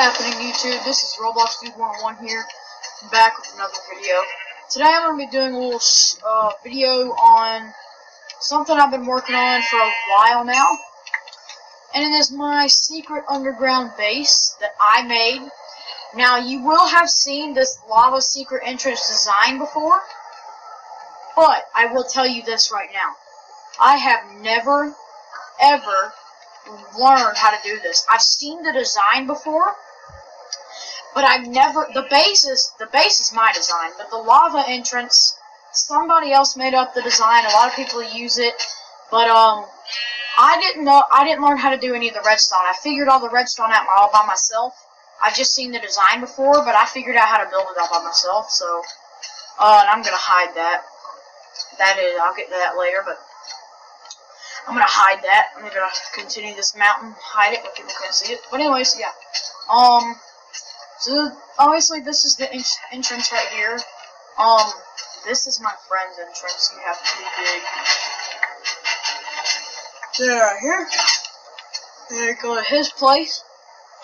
happening, YouTube? This is Roblox Dude 101 here. I'm back with another video. Today I'm going to be doing a little video on something I've been working on for a while now. And it is my secret underground base that I made. Now, you will have seen this lava secret entrance design before, but I will tell you this right now. I have never, ever learned how to do this. I've seen the design before, but I've never, the base is my design, but the lava entrance, somebody else made up the design. A lot of people use it, but I didn't learn how to do any of the redstone. I figured all the redstone out all by myself. I've just seen the design before, but I figured out how to build it all by myself. So, and I'm gonna hide that. I'll get to that later, but I'm gonna hide that. I'm gonna continue this mountain, hide it, but people can't see it. But anyways, yeah. So obviously this is the entrance right here. This is my friend's entrance. You have to be big. There, right here. There, go to his place,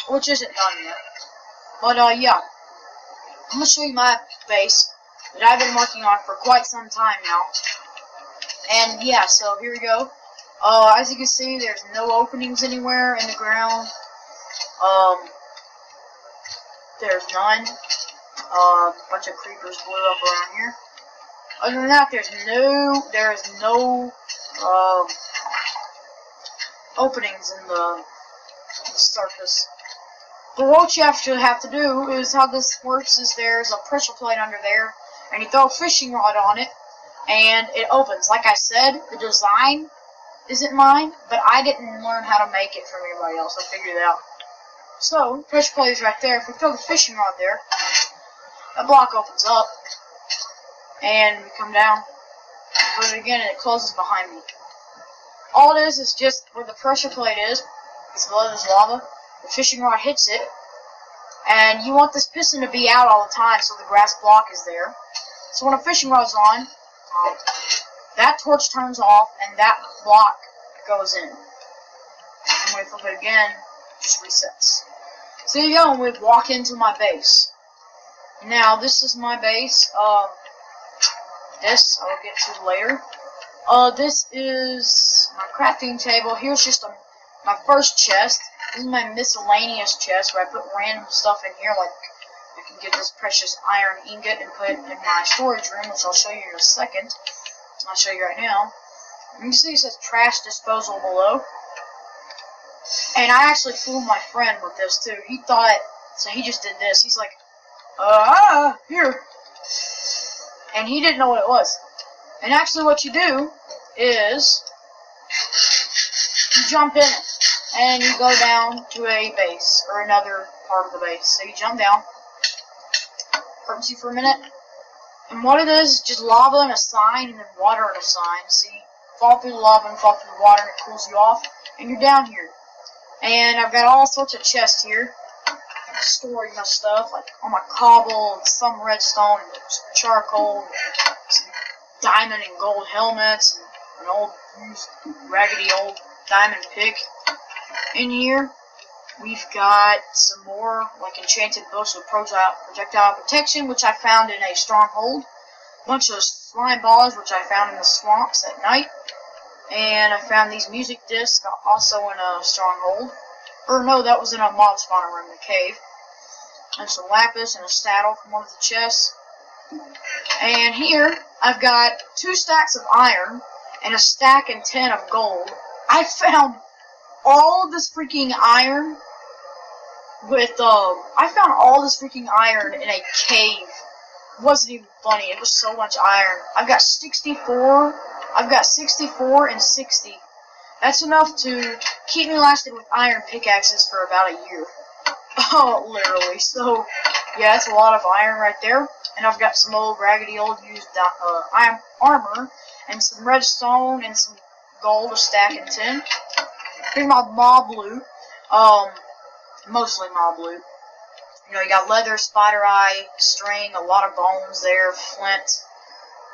which isn't done yet. But yeah, I'm gonna show you my base that I've been working on for quite some time now. And yeah, so here we go. As you can see, there's no openings anywhere in the ground. There's none. A bunch of creepers blew up around here. Other than that, there's no openings in the surface. But what you have to do is how this works is there's a pressure plate under there, and you throw a fishing rod on it, and it opens. Like I said, the design isn't mine, but I didn't learn how to make it from anybody else. I figured it out. So, pressure plate is right there. If we throw the fishing rod there, that block opens up, and we come down, put it again, and it closes behind me. All it is just where the pressure plate is, it's below this lava, the fishing rod hits it, and you want this piston to be out all the time so the grass block is there. So when a fishing rod's on, that torch turns off, and that block goes in. And when we flip it again, it just resets. So there you go, and we walk into my base. Now, this is my base. This I'll get to later. This is my crafting table. Here's just my first chest. This is my miscellaneous chest where I put random stuff in here, like I can get this precious iron ingot and put it in my storage room, which I'll show you in a second. I'll show you right now. You can see it says trash disposal below. And I actually fooled my friend with this too. He thought, so he just did this. He's like, here. And he didn't know what it was. And actually what you do is, you jump in it. And you go down to a base, or another part of the base. So you jump down. Purpose you for a minute. And what it is just lava and a sign, and then water and a sign. So you fall through the lava and fall through the water, and it cools you off. And you're down here. And I've got all sorts of chests here. Storing my stuff, like all my cobble, and some redstone, and some charcoal, and some diamond and gold helmets, and an old, used, raggedy old diamond pick. In here, we've got some more, like, enchanted books with projectile protection, which I found in a stronghold. A bunch of slime balls, which I found in the swamps at night. And I found these music discs also in a stronghold. Or no, that was in a mob spawner room in the cave. And some lapis and a saddle from one of the chests. And here, I've got 2 stacks of iron and a stack and 10 of gold. I found all of this freaking iron with, I found all this freaking iron in a cave. It wasn't even funny, it was so much iron. I've got 64 and 60. That's enough to keep me lasting with iron pickaxes for about a year. Oh, literally. So, yeah, that's a lot of iron right there. And I've got some old, raggedy, old used iron armor, and some redstone, and some gold, a stack and 10. Here's my mob loot. Mostly mob loot. You know, you got leather, spider eye, string, a lot of bones there, flint,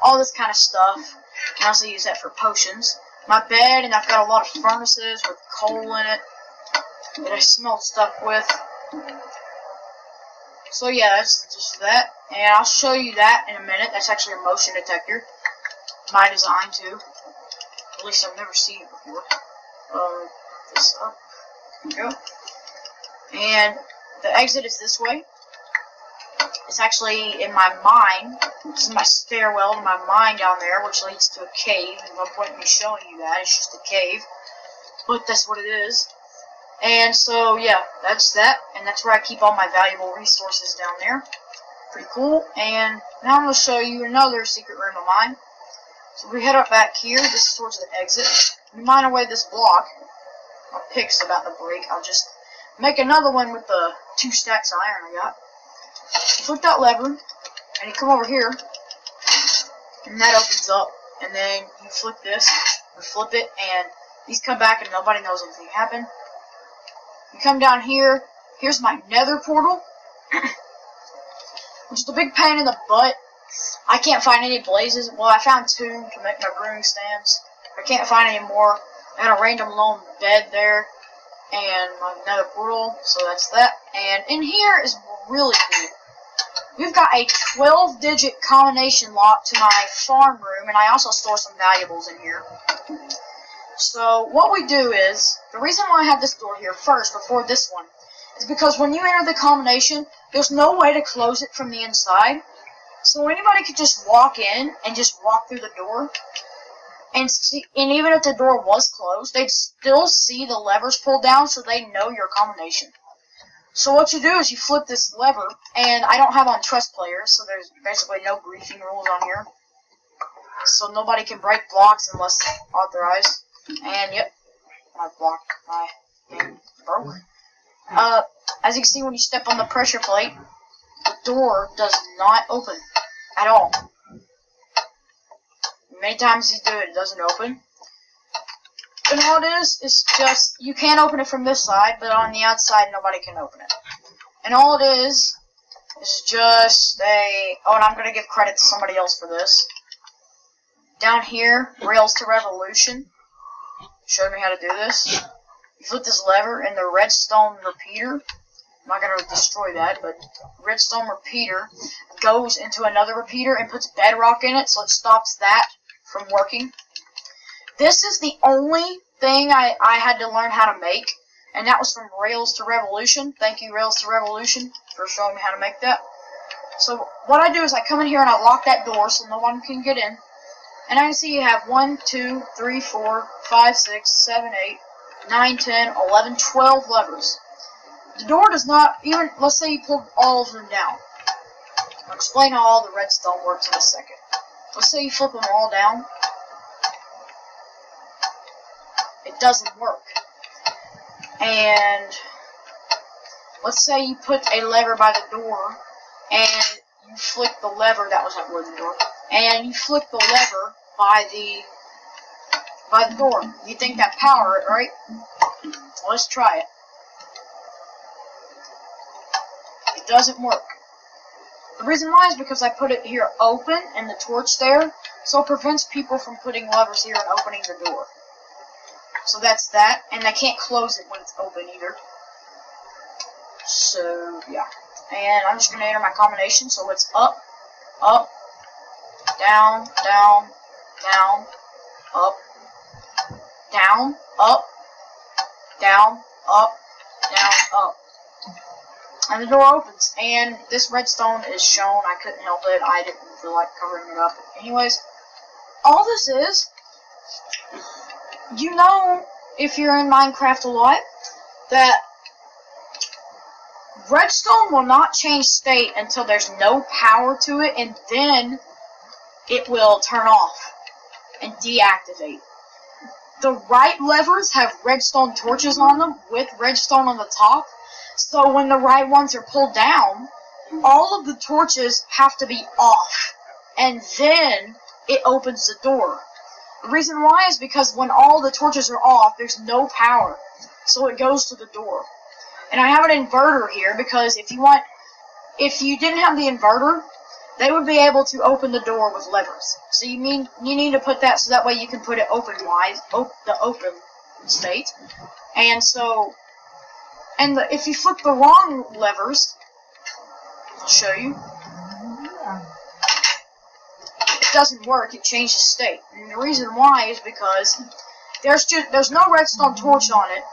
all this kind of stuff. I also use that for potions. My bed, and I've got a lot of furnaces with coal in it that I smelt stuff with. So yeah, that's just that. And I'll show you that in a minute. That's actually a motion detector. My design too. At least I've never seen it before. This up. There we go. And the exit is this way. It's actually in my mine. This is my stairwell to my mine down there, which leads to a cave. There's no point in me showing you that. It's just a cave. But that's what it is. And so, yeah, that's that. And that's where I keep all my valuable resources down there. Pretty cool. And now I'm going to show you another secret room of mine. So we head up back here. This is towards the exit. We mine away this block. My pick's about to break. I'll just make another one with the 2 stacks of iron I got. Flip that lever, and you come over here, and that opens up. And then you flip this, or flip it, and these come back, and nobody knows anything happened. You come down here. Here's my nether portal, which is a big pain in the butt. I can't find any blazes. Well, I found 2 to make my brewing stands. I can't find any more. I got a random lone bed there, and my nether portal, so that's that. And in here is really cool. We've got a 12-digit combination lock to my farm room, and I also store some valuables in here. So what we do is, the reason why I have this door here first, before this one, is because when you enter the combination, there's no way to close it from the inside. So anybody could just walk in and just walk through the door, and see, and even if the door was closed, they'd still see the levers pulled down, so they know your combination. So what you do is you flip this lever, and I don't have on trust players, so there's basically no griefing rules on here. So nobody can break blocks unless authorized. And yep, my block, my thing broke. As you can see, when you step on the pressure plate, the door does not open at all. Many times you do it, it doesn't open. And all it is just, you can't open it from this side, but on the outside, nobody can open it. And all it is just a, oh, and I'm going to give credit to somebody else for this. Down here, Rails to Revolution showed me how to do this. You flip this lever, and the redstone repeater, I'm not going to destroy that, but redstone repeater goes into another repeater and puts bedrock in it, so it stops that from working. This is the only thing I had to learn how to make, and that was from Rails to Revolution. Thank you, Rails to Revolution, for showing me how to make that. So what I do is I come in here and I lock that door so no one can get in. And I can see you have 1, 2, 3, 4, 5, 6, 7, 8, 9, 10, 11, 12 levers. The door does not even, let's say you pulled all of them down. I'll explain how all the redstone works in a second. Let's say you flip them all down. It doesn't work. And let's say you put a lever by the door and you flick the lever, that was that wooden door, and you flick the lever by the door. You think that power it, right? Let's try it. It doesn't work. The reason why is because I put it here open and the torch there, so it prevents people from putting levers here and opening the door. So that's that, and I can't close it when it's open either. So, yeah. And I'm just going to enter my combination, so it's up, up, down, down, down, up, down, up, down, up, down, up. And the door opens, and this redstone is shown. I couldn't help it. I didn't feel like covering it up. Anyways, all this is, you know, if you're in Minecraft a lot, that redstone will not change state until there's no power to it, and then it will turn off and deactivate. The right levers have redstone torches on them with redstone on the top, so when the right ones are pulled down, all of the torches have to be off, and then it opens the door. The reason why is because when all the torches are off, there's no power, so it goes to the door. And I have an inverter here because if you didn't have the inverter, they would be able to open the door with levers. So you need to put that so that way you can put it open-wise, the open state. And so, if you flip the wrong levers, I'll show you. It doesn't work, it changes state. And the reason why is because there's no redstone torch on it.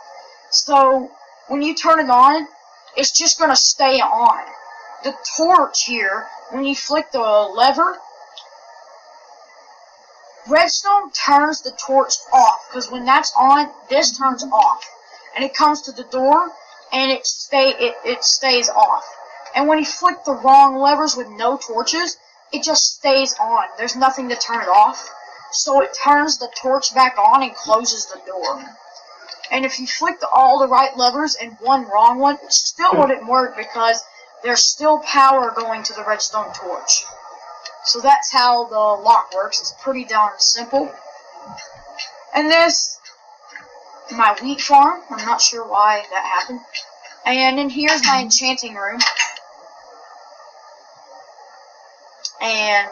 So when you turn it on, it's just gonna stay on. The torch here, when you flick the lever, redstone turns the torch off, because when that's on, this turns off. And it comes to the door, and it stays off. And when you flick the wrong levers with no torches, it just stays on. There's nothing to turn it off. So it turns the torch back on and closes the door. And if you flick all the right levers and one wrong one, it still wouldn't work because there's still power going to the redstone torch. So that's how the lock works. It's pretty darn simple. And this, my wheat farm. I'm not sure why that happened. And then here's my enchanting room. And,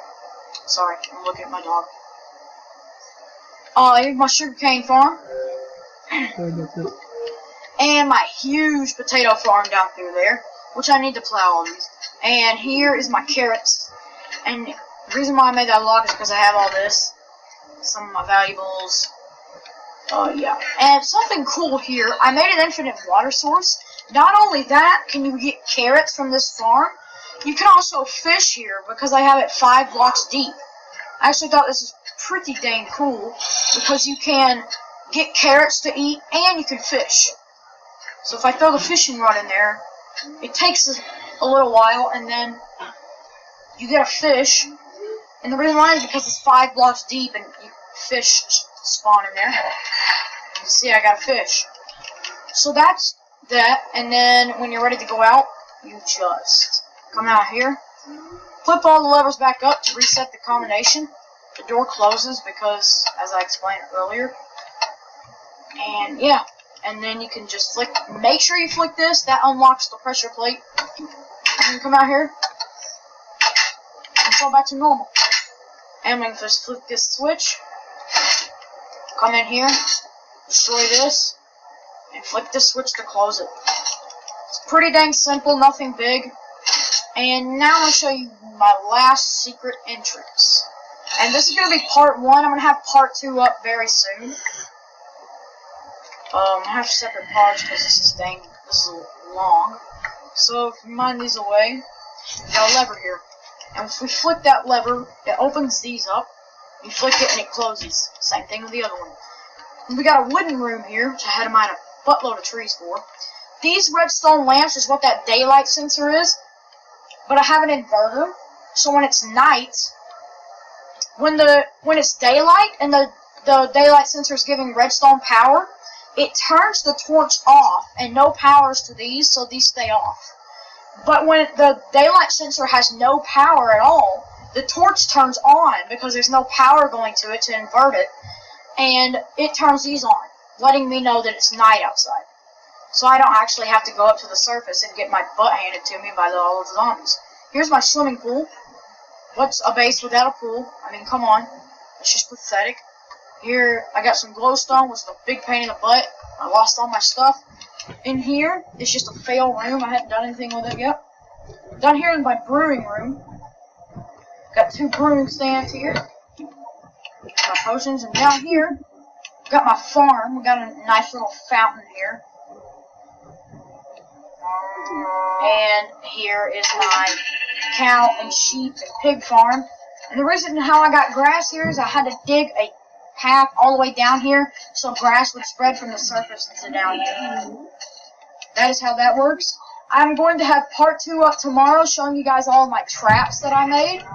sorry, I'm looking at my dog. Here's my sugarcane farm. And my huge potato farm down through there, which I need to plow all these. And here is my carrots. And the reason why I made that lock is because I have all this. Some of my valuables. Yeah. And something cool here, I made an infinite water source. Not only that, can you get carrots from this farm, you can also fish here because I have it 5 blocks deep. I actually thought this was pretty dang cool because you can get carrots to eat and you can fish. So if I throw the fishing rod in there, it takes a little while and then you get a fish. And the reason why is because it's 5 blocks deep and fish spawn in there. You can see I got a fish. So that's that. And then when you're ready to go out, you just come out here, flip all the levers back up to reset the combination. The door closes because, as I explained earlier. And yeah, and then you can just flick, make sure you flick this, that unlocks the pressure plate. And then come out here and go back to normal. And I'm going to just flick this switch, come in here, destroy this, and flick this switch to close it. It's pretty dang simple, nothing big. And now I'm going to show you my last secret entrance. And this is going to be part 1. I'm going to have part 2 up very soon. I have separate parts because this is long. So if you mind these away, we got a lever here. And if we flick that lever, it opens these up. You flick it and it closes. Same thing with the other one. And we got a wooden room here, which I had to mine a buttload of trees for. These redstone lamps is what that daylight sensor is. But I have an inverter, so when it's night, when it's daylight and the daylight sensor is giving redstone power, it turns the torch off and no powers to these, so these stay off. But when the daylight sensor has no power at all, the torch turns on because there's no power going to it to invert it, and it turns these on, letting me know that it's night outside. So I don't actually have to go up to the surface and get my butt handed to me by all of the zombies. Here's my swimming pool. What's a base without a pool? I mean, come on. It's just pathetic. Here, I got some glowstone, which is a big pain in the butt. I lost all my stuff. In here, it's just a fail room. I haven't done anything with it yet. Down here in my brewing room, got 2 brewing stands here. My potions. And down here, got my farm. We got a nice little fountain here. And here is my cow and sheep and pig farm. And the reason how I got grass here is I had to dig a path all the way down here so grass would spread from the surface to down here. That is how that works. I'm going to have part 2 up tomorrow showing you guys all of my traps that I made.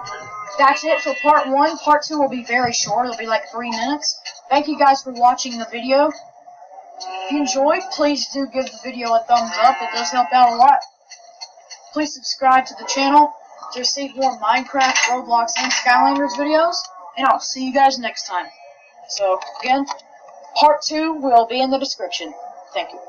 That's it for part 1. Part 2 will be very short. It'll be like 3 minutes. Thank you guys for watching the video. If you enjoyed, please do give the video a thumbs up. It does help out a lot. Please subscribe to the channel to receive more Minecraft, Roblox, and Skylanders videos. And I'll see you guys next time. So, again, part 2 will be in the description. Thank you.